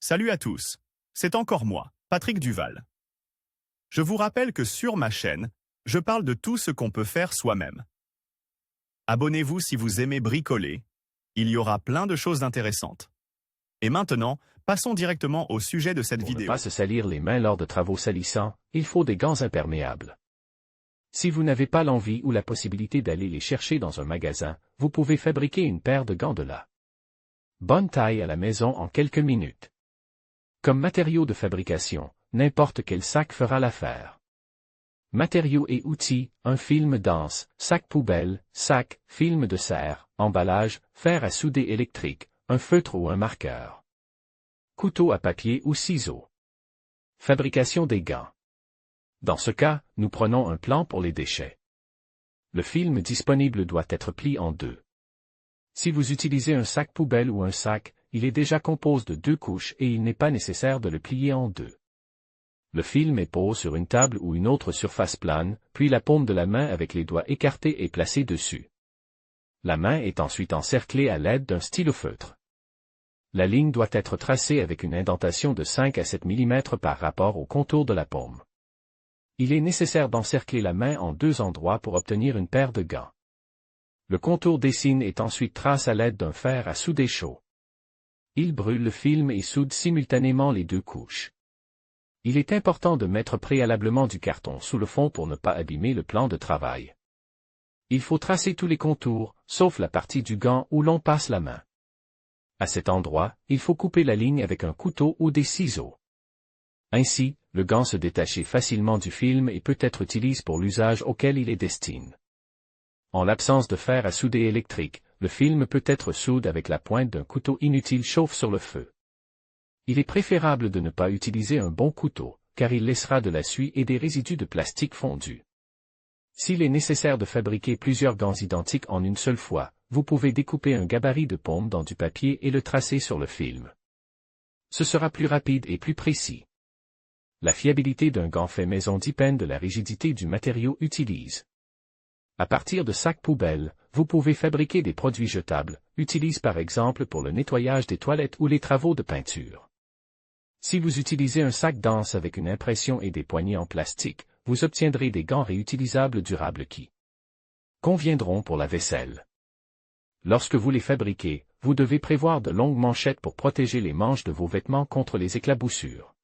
Salut à tous, c'est encore moi, Patrick Duval. Je vous rappelle que sur ma chaîne, je parle de tout ce qu'on peut faire soi-même. Abonnez-vous si vous aimez bricoler, il y aura plein de choses intéressantes. Et maintenant, passons directement au sujet de cette vidéo. Pour ne pas se salir les mains lors de travaux salissants, il faut des gants imperméables. Si vous n'avez pas l'envie ou la possibilité d'aller les chercher dans un magasin, vous pouvez fabriquer une paire de gants de la bonne taille à la maison en quelques minutes. Comme matériau de fabrication, n'importe quel sac fera l'affaire. Matériaux et outils, un film dense, sac poubelle, sac, film de serre, emballage, fer à souder électrique, un feutre ou un marqueur. Couteau à papier ou ciseaux. Fabrication des gants. Dans ce cas, nous prenons un plan pour les déchets. Le film disponible doit être plié en deux. Si vous utilisez un sac poubelle ou un sac, il est déjà composé de 2 couches et il n'est pas nécessaire de le plier en deux. Le film est posé sur une table ou une autre surface plane, puis la paume de la main avec les doigts écartés est placée dessus. La main est ensuite encerclée à l'aide d'un stylo feutre. La ligne doit être tracée avec une indentation de 5 à 7 mm par rapport au contour de la paume. Il est nécessaire d'encercler la main en 2 endroits pour obtenir une paire de gants. Le contour dessine est ensuite tracé à l'aide d'un fer à souder chaud. Il brûle le film et soude simultanément les 2 couches. Il est important de mettre préalablement du carton sous le fond pour ne pas abîmer le plan de travail. Il faut tracer tous les contours, sauf la partie du gant où l'on passe la main. À cet endroit, il faut couper la ligne avec un couteau ou des ciseaux. Ainsi, le gant se détache facilement du film et peut être utilisé pour l'usage auquel il est destiné. En l'absence de fer à souder électrique, le film peut être soudé avec la pointe d'un couteau inutile chauffe sur le feu. Il est préférable de ne pas utiliser un bon couteau, car il laissera de la suie et des résidus de plastique fondu. S'il est nécessaire de fabriquer plusieurs gants identiques en une seule fois, vous pouvez découper un gabarit de paume dans du papier et le tracer sur le film. Ce sera plus rapide et plus précis. La fiabilité d'un gant fait maison dépend de la rigidité du matériau utilisé. À partir de sacs poubelles, vous pouvez fabriquer des produits jetables, utilisés par exemple pour le nettoyage des toilettes ou les travaux de peinture. Si vous utilisez un sac dense avec une impression et des poignées en plastique, vous obtiendrez des gants réutilisables durables qui conviendront pour la vaisselle. Lorsque vous les fabriquez, vous devez prévoir de longues manchettes pour protéger les manches de vos vêtements contre les éclaboussures.